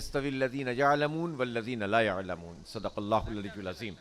یستوی الذین یعلمون والذین لا یعلمون صدق اللہ العلی العظیم۔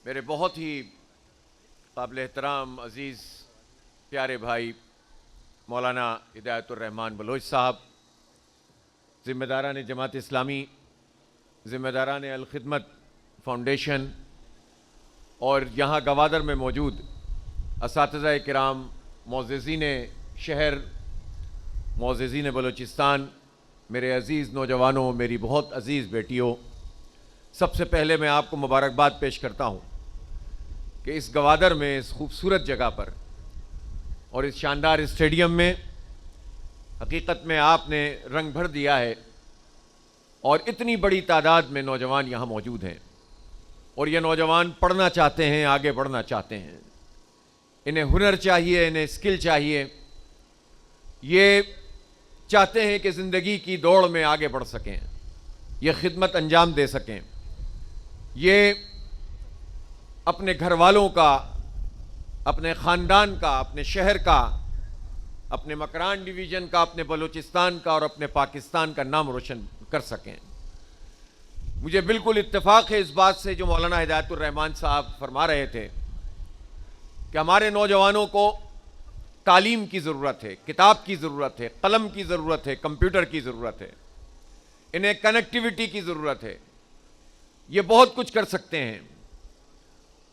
میرے بہت ہی قابل احترام عزیز پیارے بھائی مولانا ہدایت الرحمان بلوچ صاحب، ذمہ داران جماعت اسلامی، ذمہ داران الخدمت فاؤنڈیشن، اور یہاں گوادر میں موجود اساتذہ کرام، معززین شہر، معززین بلوچستان، میرے عزیز نوجوانوں، میری بہت عزیز بیٹیوں، سب سے پہلے میں آپ کو مبارکباد پیش کرتا ہوں کہ اس گوادر میں، اس خوبصورت جگہ پر اور اس شاندار اسٹیڈیم میں حقیقت میں آپ نے رنگ بھر دیا ہے، اور اتنی بڑی تعداد میں نوجوان یہاں موجود ہیں، اور یہ نوجوان پڑھنا چاہتے ہیں، آگے بڑھنا چاہتے ہیں، انہیں ہنر چاہیے، انہیں اسکل چاہیے، یہ چاہتے ہیں کہ زندگی کی دوڑ میں آگے بڑھ سکیں، یہ خدمت انجام دے سکیں، یہ اپنے گھر والوں کا، اپنے خاندان کا، اپنے شہر کا، اپنے مکران ڈویژن کا، اپنے بلوچستان کا اور اپنے پاکستان کا نام روشن کر سکیں۔ مجھے بالکل اتفاق ہے اس بات سے جو مولانا ہدایت الرحمان صاحب فرما رہے تھے کہ ہمارے نوجوانوں کو تعلیم کی ضرورت ہے، کتاب کی ضرورت ہے، قلم کی ضرورت ہے، کمپیوٹر کی ضرورت ہے، انہیں کنیکٹیوٹی کی ضرورت ہے، یہ بہت کچھ کر سکتے ہیں،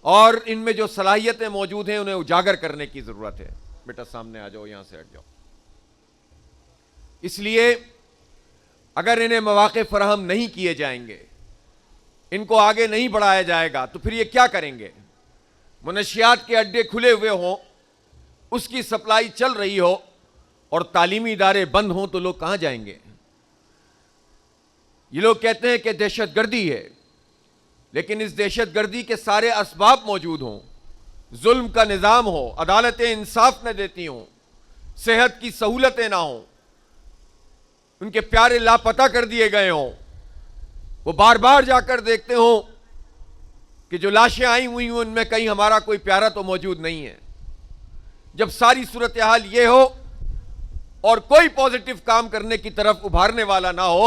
اور ان میں جو صلاحیتیں موجود ہیں انہیں اجاگر کرنے کی ضرورت ہے۔ بیٹا سامنے آ جاؤ، یہاں سے ہٹ جاؤ۔ اس لیے اگر انہیں مواقع فراہم نہیں کیے جائیں گے، ان کو آگے نہیں بڑھایا جائے گا، تو پھر یہ کیا کریں گے؟ منشیات کے اڈے کھلے ہوئے ہوں، اس کی سپلائی چل رہی ہو، اور تعلیمی ادارے بند ہوں، تو لوگ کہاں جائیں گے؟ یہ لوگ کہتے ہیں کہ دہشت گردی ہے، لیکن اس دہشت گردی کے سارے اسباب موجود ہوں، ظلم کا نظام ہو، عدالتیں انصاف نہ دیتی ہوں، صحت کی سہولتیں نہ ہوں، ان کے پیارے لاپتہ کر دیے گئے ہوں، وہ بار بار جا کر دیکھتے ہوں کہ جو لاشیں آئی ہوئی ہیں ان میں کہیں ہمارا کوئی پیارا تو موجود نہیں ہے۔ جب ساری صورتحال یہ ہو اور کوئی پازیٹو کام کرنے کی طرف ابھارنے والا نہ ہو،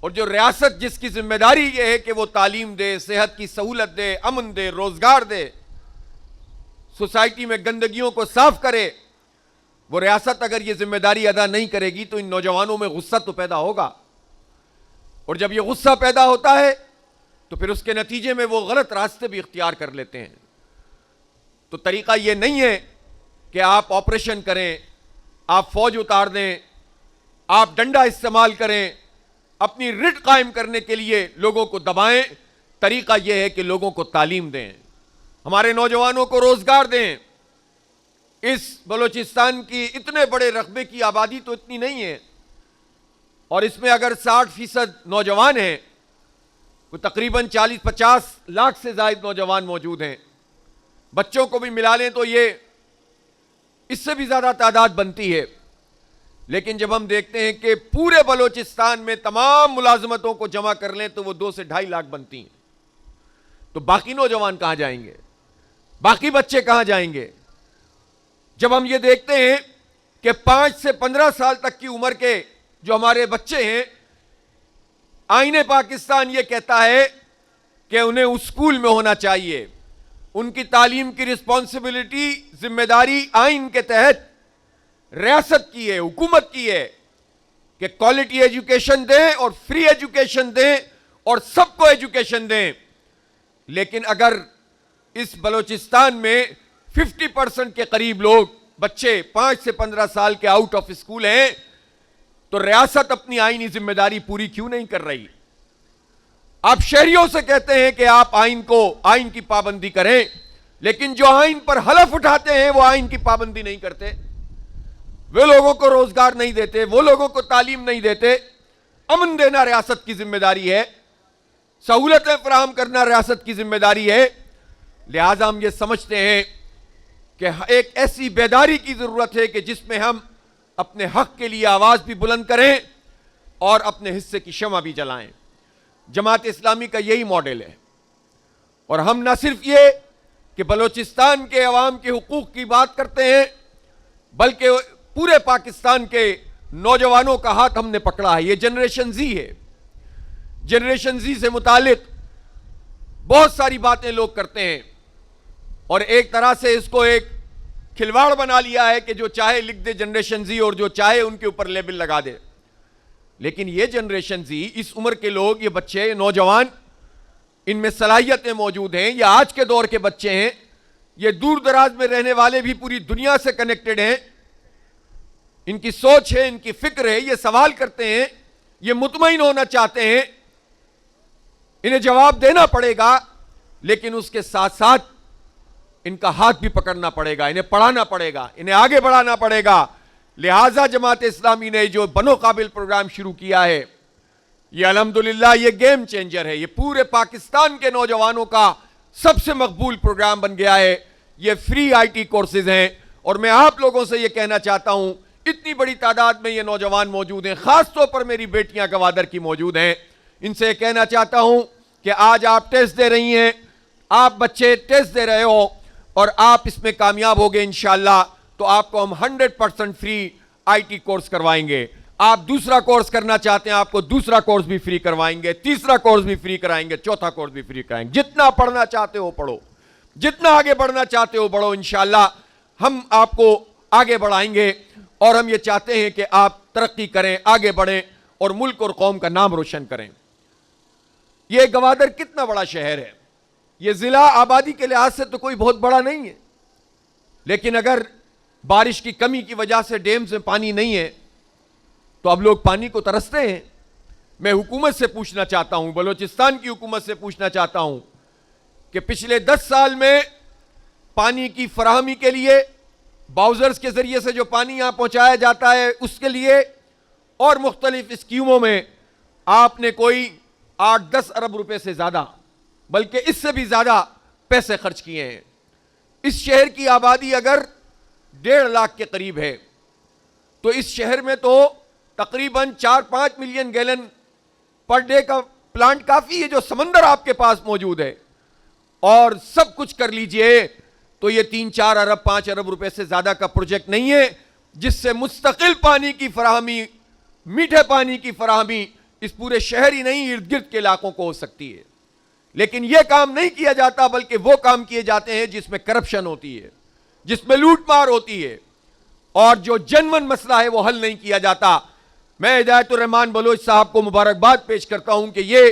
اور جو ریاست جس کی ذمہ داری یہ ہے کہ وہ تعلیم دے، صحت کی سہولت دے، امن دے، روزگار دے، سوسائٹی میں گندگیوں کو صاف کرے، وہ ریاست اگر یہ ذمہ داری ادا نہیں کرے گی تو ان نوجوانوں میں غصہ تو پیدا ہوگا، اور جب یہ غصہ پیدا ہوتا ہے تو پھر اس کے نتیجے میں وہ غلط راستے بھی اختیار کر لیتے ہیں۔ تو طریقہ یہ نہیں ہے کہ آپ آپریشن کریں، آپ فوج اتار دیں، آپ ڈنڈا استعمال کریں، اپنی رٹ قائم کرنے کے لیے لوگوں کو دبائیں۔ طریقہ یہ ہے کہ لوگوں کو تعلیم دیں، ہمارے نوجوانوں کو روزگار دیں۔ اس بلوچستان کی اتنے بڑے رقبے کی آبادی تو اتنی نہیں ہے، اور اس میں اگر 60% نوجوان ہیں، وہ تقریباً 40-50 لاکھ سے زائد نوجوان موجود ہیں، بچوں کو بھی ملا لیں تو یہ اس سے بھی زیادہ تعداد بنتی ہے۔ لیکن جب ہم دیکھتے ہیں کہ پورے بلوچستان میں تمام ملازمتوں کو جمع کر لیں تو وہ 2 سے 2.5 لاکھ بنتی ہیں، تو باقی نوجوان کہاں جائیں گے؟ باقی بچے کہاں جائیں گے؟ جب ہم یہ دیکھتے ہیں کہ 5 سے 15 سال تک کی عمر کے جو ہمارے بچے ہیں، آئین پاکستان یہ کہتا ہے کہ انہیں اسکول میں ہونا چاہیے، ان کی تعلیم کی رسپانسبلٹی، ذمہ داری آئین کے تحت ریاست کی ہے، حکومت کی ہے کہ کوالٹی ایجوکیشن دیں اور فری ایجوکیشن دیں اور سب کو ایجوکیشن دیں۔ لیکن اگر اس بلوچستان میں 50% کے قریب لوگ، بچے 5 سے 15 سال کے آؤٹ آف اسکول ہیں، تو ریاست اپنی آئینی ذمہ داری پوری کیوں نہیں کر رہی؟ آپ شہریوں سے کہتے ہیں کہ آپ آئین کی پابندی کریں، لیکن جو آئین پر حلف اٹھاتے ہیں وہ آئین کی پابندی نہیں کرتے، وہ لوگوں کو روزگار نہیں دیتے، وہ لوگوں کو تعلیم نہیں دیتے۔ امن دینا ریاست کی ذمہ داری ہے، سہولتیں فراہم کرنا ریاست کی ذمہ داری ہے۔ لہٰذا ہم یہ سمجھتے ہیں کہ ایک ایسی بیداری کی ضرورت ہے کہ جس میں ہم اپنے حق کے لیے آواز بھی بلند کریں اور اپنے حصے کی شمع بھی جلائیں۔ جماعت اسلامی کا یہی ماڈل ہے، اور ہم نہ صرف یہ کہ بلوچستان کے عوام کے حقوق کی بات کرتے ہیں، بلکہ پورے پاکستان کے نوجوانوں کا ہاتھ ہم نے پکڑا ہے. یہ جنریشن زی ہے. جنریشن زی سے متعلق بہت ساری باتیں لوگ کرتے ہیں اور ایک طرح سے اس کو ایک کھلواڑ بنا لیا ہے کہ جو چاہے لکھ دے جنریشن زی اور جو چاہے ان کے اوپر لیبل لگا دے. لیکن یہ جنریشن زی، اس عمر کے لوگ، یہ بچے، یہ نوجوان، ان میں صلاحیتیں موجود ہیں. یہ آج کے دور کے بچے ہیں. یہ دور دراز میں رہنے والے بھی پوری دنیا سے کنیکٹڈ ہیں. ان کی سوچ ہے، ان کی فکر ہے. یہ سوال کرتے ہیں، یہ مطمئن ہونا چاہتے ہیں. انہیں جواب دینا پڑے گا، لیکن اس کے ساتھ ساتھ ان کا ہاتھ بھی پکڑنا پڑے گا، انہیں پڑھانا پڑے گا، انہیں آگے بڑھانا پڑے گا. لہٰذا جماعت اسلامی نے جو بنو قابل پروگرام شروع کیا ہے، یہ الحمدللہ یہ گیم چینجر ہے. یہ پورے پاکستان کے نوجوانوں کا سب سے مقبول پروگرام بن گیا ہے. یہ فری آئی ٹی کورسز ہیں اور میں آپ لوگوں سے یہ کہنا چاہتا ہوں، اتنی بڑی تعداد میں یہ نوجوان موجود ہیں، خاص طور پر میری بیٹیاں گوادر کی موجود ہیں. ان سے کہنا چاہتا ہوں کہ آج آپ ٹیسٹ دے رہی ہیں، آپ بچے ٹیسٹ دے رہے ہو اور آپ اس میں کامیاب ہوگے انشاءاللہ، تو آپ کو ہم 100% فری آئی ٹی کورس کروائیں گے. آپ دوسرا کورس کرنا چاہتے ہیں، آپ کو دوسرا کورس بھی فری کروائیں گے، تیسرا کورس بھی فری کرائیں گے، چوتھا کورس بھی فری کرائیں گے. جتنا پڑھنا چاہتے ہو پڑھو، جتنا آگے بڑھنا چاہتے ہو بڑھو. انشاءاللہ ہم آپ کو آگے بڑھائیں گے اور ہم یہ چاہتے ہیں کہ آپ ترقی کریں، آگے بڑھیں اور ملک اور قوم کا نام روشن کریں. یہ گوادر کتنا بڑا شہر ہے. یہ ضلع آبادی کے لحاظ سے تو کوئی بہت بڑا نہیں ہے، لیکن اگر بارش کی کمی کی وجہ سے ڈیمز میں پانی نہیں ہے تو اب لوگ پانی کو ترستے ہیں. میں حکومت سے پوچھنا چاہتا ہوں، بلوچستان کی حکومت سے پوچھنا چاہتا ہوں کہ پچھلے 10 سال میں پانی کی فراہمی کے لیے باؤزرز کے ذریعے سے جو پانی یہاں پہنچایا جاتا ہے اس کے لیے اور مختلف اسکیموں میں آپ نے کوئی 8-10 ارب روپے سے زیادہ، بلکہ اس سے بھی زیادہ پیسے خرچ کیے ہیں. اس شہر کی آبادی اگر 1.5 لاکھ کے قریب ہے تو اس شہر میں تو تقریباً 4-5 ملین گیلن پر ڈے کا پلانٹ کافی ہے. جو سمندر آپ کے پاس موجود ہے اور سب کچھ کر لیجئے تو یہ 3-4 ارب 5 ارب روپے سے زیادہ کا پروجیکٹ نہیں ہے جس سے مستقل پانی کی فراہمی، میٹھے پانی کی فراہمی اس پورے شہر ہی نہیں ارد گرد کے علاقوں کو ہو سکتی ہے. لیکن یہ کام نہیں کیا جاتا، بلکہ وہ کام کیے جاتے ہیں جس میں کرپشن ہوتی ہے، جس میں لوٹ مار ہوتی ہے اور جو جنون مسئلہ ہے وہ حل نہیں کیا جاتا. میں ہدایت الرحمان بلوچ صاحب کو مبارکباد پیش کرتا ہوں کہ یہ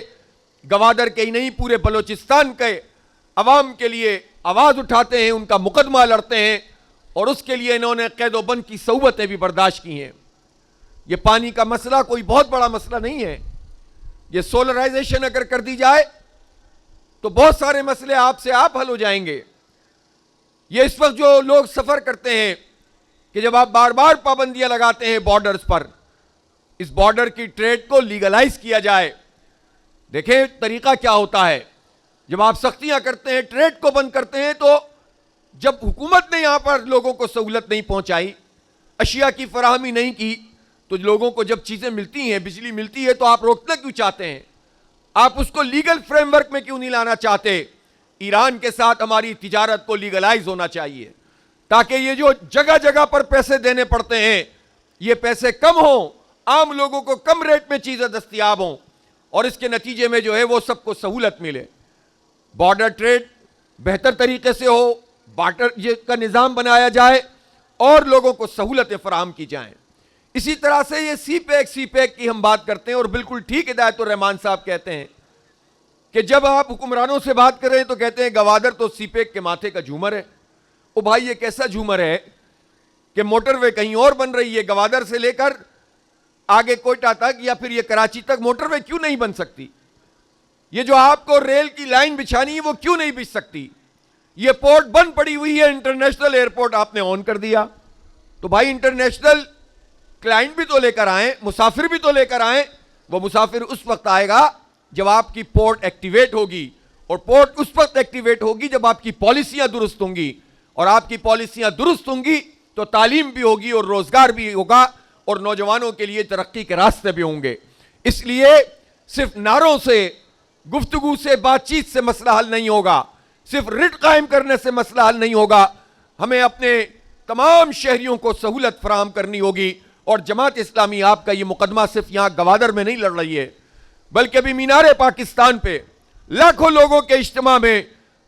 گوادر کے ہی نہیں پورے بلوچستان کے عوام کے لیے آواز اٹھاتے ہیں، ان کا مقدمہ لڑتے ہیں اور اس کے لیے انہوں نے قید و بند کی صعوبتیں بھی برداشت کی ہیں. یہ پانی کا مسئلہ کوئی بہت بڑا مسئلہ نہیں ہے. یہ سولرائزیشن اگر کر دی جائے تو بہت سارے مسئلے آپ سے آپ حل ہو جائیں گے. یہ اس وقت جو لوگ سفر کرتے ہیں کہ جب آپ بار بار پابندیاں لگاتے ہیں بارڈرز پر، اس بارڈر کی ٹریڈ کو لیگلائز کیا جائے. دیکھیں طریقہ کیا ہوتا ہے. جب آپ سختیاں کرتے ہیں، ٹریڈ کو بند کرتے ہیں، تو جب حکومت نے یہاں پر لوگوں کو سہولت نہیں پہنچائی، اشیاء کی فراہمی نہیں کی، تو لوگوں کو جب چیزیں ملتی ہیں، بجلی ملتی ہے، تو آپ روکنا کیوں چاہتے ہیں؟ آپ اس کو لیگل فریم ورک میں کیوں نہیں لانا چاہتے؟ ایران کے ساتھ ہماری تجارت کو لیگلائز ہونا چاہیے تاکہ یہ جو جگہ جگہ پر پیسے دینے پڑتے ہیں یہ پیسے کم ہوں، عام لوگوں کو کم ریٹ میں چیزیں دستیاب ہوں اور اس کے نتیجے میں جو ہے وہ سب کو سہولت ملے. بارڈر ٹریڈ بہتر طریقے سے ہو، بارڈر کا نظام بنایا جائے اور لوگوں کو سہولتیں فراہم کی جائیں. اسی طرح سے یہ سی پیک کی ہم بات کرتے ہیں اور بالکل ٹھیک ہدایت الرحمان صاحب کہتے ہیں کہ جب آپ حکمرانوں سے بات کریں تو کہتے ہیں گوادر تو سی پیک کے ماتھے کا جھومر ہے. او بھائی یہ کیسا جھومر ہے کہ موٹر وے کہیں اور بن رہی ہے، گوادر سے لے کر آگے کوئٹہ تک یا پھر یہ کراچی تک موٹر وے کیوں نہیں بن سکتی؟ یہ جو آپ کو ریل کی لائن بچھانی ہے وہ کیوں نہیں بچھ سکتی؟ یہ پورٹ بند پڑی ہوئی ہے، انٹرنیشنل ایئرپورٹ آپ نے آن کر دیا. تو بھائی انٹرنیشنل کلائنٹ بھی تو لے کر آئیں، مسافر بھی تو لے کر آئیں. وہ مسافر اس وقت آئے گا جب آپ کی پورٹ ایکٹیویٹ ہوگی، اور پورٹ اس وقت ایکٹیویٹ ہوگی جب آپ کی پالیسیاں درست ہوں گی، اور آپ کی پالیسیاں درست ہوں گی تو تعلیم بھی ہوگی اور روزگار بھی ہوگا اور نوجوانوں کے لیے ترقی کے راستے بھی ہوں گے. اس لیے صرف نعروں سے، گفتگو سے، بات چیت سے مسئلہ حل نہیں ہوگا، صرف رٹ قائم کرنے سے مسئلہ حل نہیں ہوگا. ہمیں اپنے تمام شہریوں کو سہولت فراہم کرنی ہوگی اور جماعت اسلامی آپ کا یہ مقدمہ صرف یہاں گوادر میں نہیں لڑ رہی ہے، بلکہ بھی مینار پاکستان پہ لاکھوں لوگوں کے اجتماع میں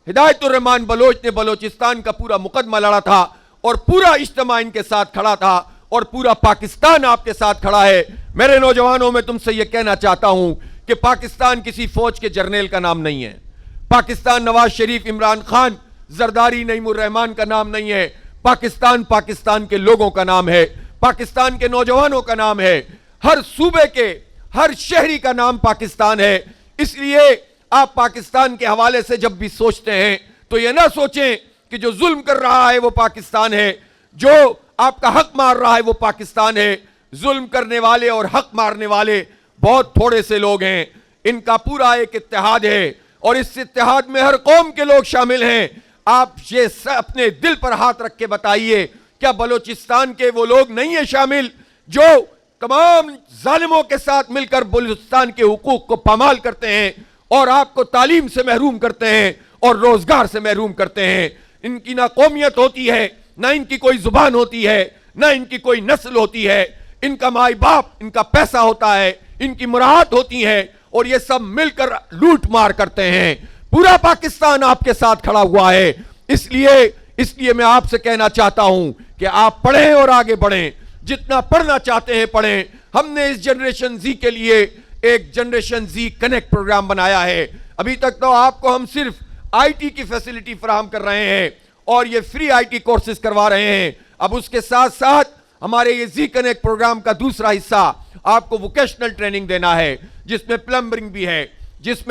ہدایت الرحمان بلوچ نے بلوچستان کا پورا مقدمہ لڑا تھا، اور پورا اجتماع ان کے ساتھ کھڑا تھا، اور پورا پاکستان آپ کے ساتھ کھڑا ہے۔ میرے نوجوانوں میں تم سے یہ کہنا چاہتا ہوں کہ پاکستان کسی فوج کے جرنیل کا نام نہیں ہے، پاکستان نواز شریف، عمران خان، زرداری، نعیم الرحمان کا نام نہیں ہے، پاکستان پاکستان کے لوگوں کا نام ہے، پاکستان کے نوجوانوں کا نام ہے، ہر صوبے کے ہر شہری کا نام پاکستان ہے۔ اس لیے آپ پاکستان کے حوالے سے جب بھی سوچتے ہیں تو یہ نہ سوچیں کہ جو ظلم کر رہا ہے وہ پاکستان ہے، جو آپ کا حق مار رہا ہے وہ پاکستان ہے۔ ظلم کرنے والے اور حق مارنے والے بہت تھوڑے سے لوگ ہیں، ان کا پورا ایک اتحاد ہے، اور اس اتحاد میں ہر قوم کے لوگ شامل ہیں۔ آپ یہ اپنے دل پر ہاتھ رکھ کے بتائیے، کیا بلوچستان کے وہ لوگ نہیں ہیں شامل جو تمام ظالموں کے ساتھ مل کر بلوچستان کے حقوق کو پامال کرتے ہیں، اور آپ کو تعلیم سے محروم کرتے ہیں اور روزگار سے محروم کرتے ہیں؟ ان کی نہ قومیت ہوتی ہے، نہ ان کی کوئی زبان ہوتی ہے، نہ ان کی کوئی نسل ہوتی ہے، ان کا مائی باپ، ان کا پیسہ ہوتا ہے، ان کی مراعات ہوتی ہے، اور یہ سب مل کر لوٹ مار کرتے ہیں۔ پورا پاکستان آپ کے ساتھ کھڑا ہوا ہے۔ اس لیے میں آپ سے کہنا چاہتا ہوں کہ آپ پڑھیں اور آگے بڑھیں، جتنا پڑھنا چاہتے ہیں پڑھیں۔ ہم نے اس جنریشن زی کے لیے ایک جنریشن زی کنیکٹ پروگرام بنایا ہے۔ ابھی تک تو آپ کو ہم صرف آئی ٹی کی فیسلٹی فراہم کر رہے ہیں اور یہ فری آئی ٹی کورسز کروا رہے ہیں۔ اب اس کے ساتھ ساتھ ہمارے یہ زی کنیکٹ پروگرام کا دوسرا حصہ آپ کو ووکیشنل ٹریننگ دینا ہے، جس میں پلمبرنگ بھی ہے، جس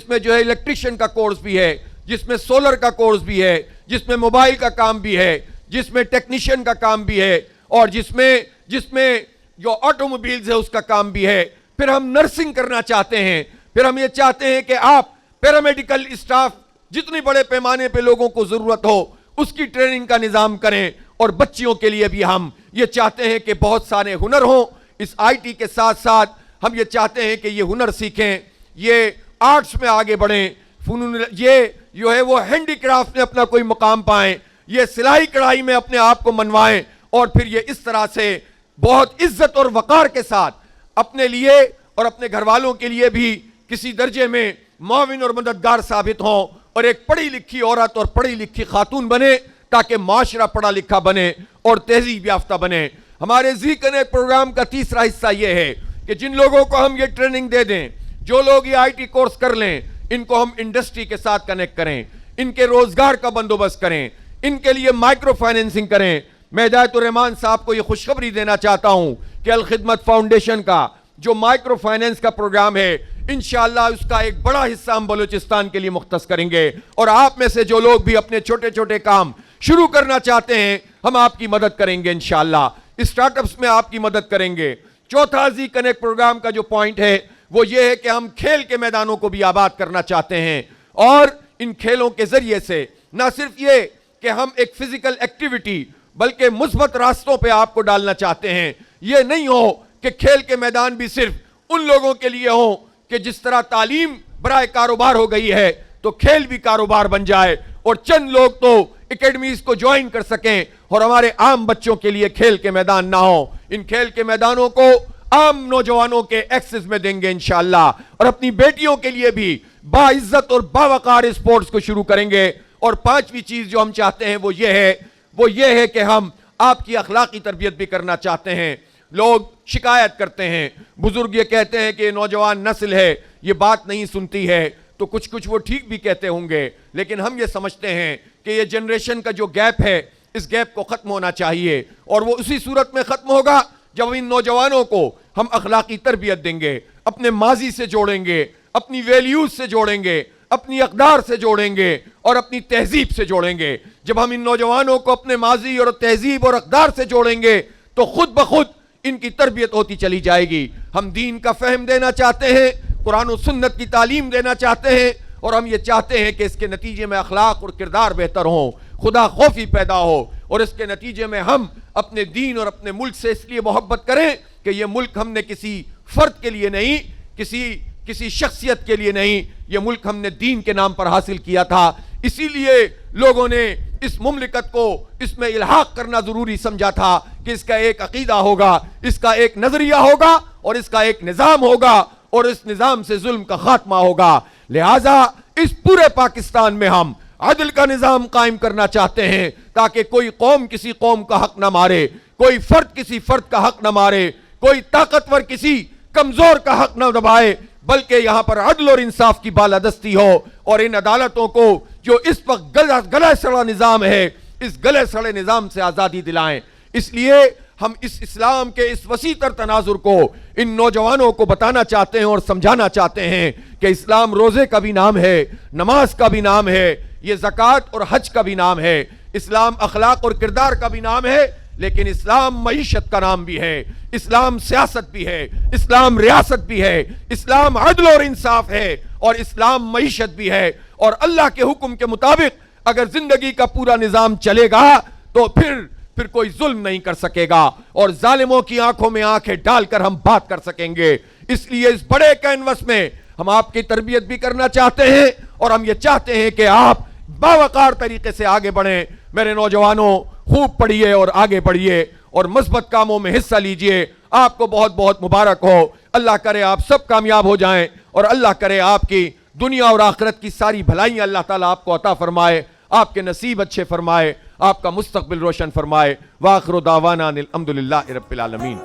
میں جو ہے الیکٹریشین کا کورس بھی ہے، جس میں سولر کا کورس بھی ہے، جس میں موبائل کا کام بھی ہے، جس میں ٹیکنیشین کا کام بھی ہے، اور جس میں جو آٹو موبائلز ہے اس کا کام بھی ہے۔ پھر ہم نرسنگ کرنا چاہتے ہیں، پھر ہم یہ چاہتے ہیں کہ آپ پیرامیڈیکل اسٹاف جتنی بڑے پیمانے پہ لوگوں کو ضرورت ہو اس کی ٹریننگ کا نظام کریں، اور بچیوں کے لیے بھی ہم یہ چاہتے ہیں کہ بہت سارے ہنر ہوں۔ اس آئی ٹی کے ساتھ ساتھ ہم یہ چاہتے ہیں کہ یہ ہنر سیکھیں، یہ آرٹس میں آگے بڑھیں، فنون، یہ جو ہے وہ ہینڈی کرافٹ میں اپنا کوئی مقام پائیں، یہ سلائی کڑھائی میں اپنے آپ کو منوائیں، اور پھر یہ اس طرح سے بہت عزت اور وقار کے ساتھ اپنے لیے اور اپنے گھر والوں کے لیے بھی کسی درجے میں معاون اور مددگار ثابت ہوں، اور ایک پڑھی لکھی عورت اور پڑھی لکھی خاتون بنے، تاکہ معاشرہ پڑھا لکھا بنے اور تہذیب یافتہ بنے۔ ہمارے زی کنیکٹ پروگرام کا تیسرا حصہ یہ ہے کہ جن لوگوں کو ہم یہ ٹریننگ دے دیں، جو لوگ یہ آئی ٹی کورس کر لیں، ان کو ہم انڈسٹری کے ساتھ کنیکٹ کریں، ان کے روزگار کا بندوبست کریں، ان کے لیے مائکرو فائنینسنگ کریں۔ میں ہدایت الرحمان صاحب کو یہ خوشخبری دینا چاہتا ہوں کہ الخدمت فاؤنڈیشن کا جو مائکرو فائنینس کا پروگرام ہے، انشاءاللہ اس کا ایک بڑا حصہ ہم بلوچستان کے لیے مختص کریں گے، اور آپ میں سے جو لوگ بھی اپنے چھوٹے چھوٹے کام شروع کرنا چاہتے ہیں ہم آپ کی مدد کریں گے انشاءاللہ، اسٹارٹ اپس میں آپ کی مدد کریں گے۔ چوتھا زی کنیکٹ پروگرام کا جو پوائنٹ ہے وہ یہ ہے کہ ہم کھیل کے میدانوں کو بھی آباد کرنا چاہتے ہیں، اور ان کھیلوں کے ذریعے سے نہ صرف یہ کہ ہم ایک فزیکل ایکٹیویٹی بلکہ مثبت راستوں پہ آپ کو ڈالنا چاہتے ہیں۔ یہ نہیں ہو کہ کھیل کے میدان بھی صرف ان لوگوں کے لیے ہوں کہ جس طرح تعلیم برائے کاروبار ہو گئی ہے تو کھیل بھی کاروبار بن جائے، اور چند لوگ تو اکیڈمیز کو جوائن کر سکیں اور ہمارے عام بچوں کے لیے کھیل کے میدان نہ ہوں۔ ان کھیل کے میدانوں کو عام نوجوانوں کے ایکسس میں دیں گے انشاءاللہ، اور اپنی بیٹیوں کے لیے بھی باعزت اور باوقار اسپورٹس کو شروع کریں گے۔ اور پانچویں چیز جو ہم چاہتے ہیں وہ یہ ہے کہ ہم آپ کی اخلاقی تربیت بھی کرنا چاہتے ہیں۔ لوگ شکایت کرتے ہیں، بزرگ یہ کہتے ہیں کہ نوجوان نسل ہے یہ بات نہیں سنتی ہے، تو کچھ وہ ٹھیک بھی کہتے ہوں گے، لیکن ہم یہ سمجھتے ہیں کہ یہ جنریشن کا جو گیپ ہے اس گیپ کو ختم ہونا چاہیے، اور وہ اسی صورت میں ختم ہوگا جب ان نوجوانوں کو ہم اخلاقی تربیت دیں گے، اپنے ماضی سے جوڑیں گے، اپنی ویلیوز سے جوڑیں گے، اپنی اقدار سے جوڑیں گے، اور اپنی تہذیب سے جوڑیں گے۔ جب ہم ان نوجوانوں کو اپنے ماضی اور تہذیب اور اقدار سے جوڑیں گے تو خود بخود ان کی تربیت ہوتی چلی جائے گی۔ ہم دین کا فہم دینا چاہتے ہیں، قرآن و سنت کی تعلیم دینا چاہتے ہیں، اور ہم یہ چاہتے ہیں کہ اس کے نتیجے میں اخلاق اور کردار بہتر ہوں، خدا خوفی پیدا ہو، اور اس کے نتیجے میں ہم اپنے دین اور اپنے ملک سے اس لیے محبت کریں کہ یہ ملک ہم نے کسی فرد کے لیے نہیں، کسی شخصیت کے لیے نہیں، یہ ملک ہم نے دین کے نام پر حاصل کیا تھا۔ اسی لیے لوگوں نے اس مملکت کو اس میں الحاق کرنا ضروری سمجھا تھا کہ اس کا ایک عقیدہ ہوگا، اس کا ایک نظریہ ہوگا اور اس کا ایک نظام ہوگا اور اس نظام سے ظلم کا خاتمہ ہوگا۔ لہٰذا اس پورے پاکستان میں ہم عدل کا نظام قائم کرنا چاہتے ہیں تاکہ کوئی قوم کسی قوم کا حق نہ مارے، کوئی فرد کسی فرد کا حق نہ مارے، کوئی طاقتور کسی کمزور کا حق نہ دبائے، بلکہ یہاں پر عدل اور انصاف کی بالادستی ہو اور ان عدالتوں کو جو اس وقت گلے سڑا نظام ہے، اس گلے سڑے نظام سے آزادی دلائیں۔ اس لیے ہم اس اسلام کے اس وسیع تر تناظر کو ان نوجوانوں کو بتانا چاہتے ہیں اور سمجھانا چاہتے ہیں کہ اسلام روزے کا بھی نام ہے، نماز کا بھی نام ہے، یہ زکوٰۃ اور حج کا بھی نام ہے، اسلام اخلاق اور کردار کا بھی نام ہے، لیکن اسلام معیشت کا نام بھی ہے، اسلام سیاست بھی ہے، اسلام ریاست بھی ہے، اسلام عدل اور انصاف ہے اور اسلام معیشت بھی ہے۔ اور اللہ کے حکم کے مطابق اگر زندگی کا پورا نظام چلے گا تو پھر کوئی ظلم نہیں کر سکے گا اور ظالموں کی آنکھوں میں آنکھیں ڈال کر ہم بات کر سکیں گے۔ اس لیے اس بڑے کینوس میں ہم آپ کی تربیت بھی کرنا چاہتے ہیں اور ہم یہ چاہتے ہیں کہ آپ باوقار طریقے سے آگے بڑھیں۔ میرے نوجوانوں، خوب پڑھیے اور آگے بڑھیے اور مثبت کاموں میں حصہ لیجئے۔ آپ کو بہت بہت مبارک ہو۔ اللہ کرے آپ سب کامیاب ہو جائیں اور اللہ کرے آپ کی دنیا اور آخرت کی ساری بھلائیاں اللہ تعالیٰ آپ کو عطا فرمائے، آپ کے نصیب اچھے فرمائے، آپ کا مستقبل روشن فرمائے۔ وآخر دعوانا الحمدللہ رب العالمین۔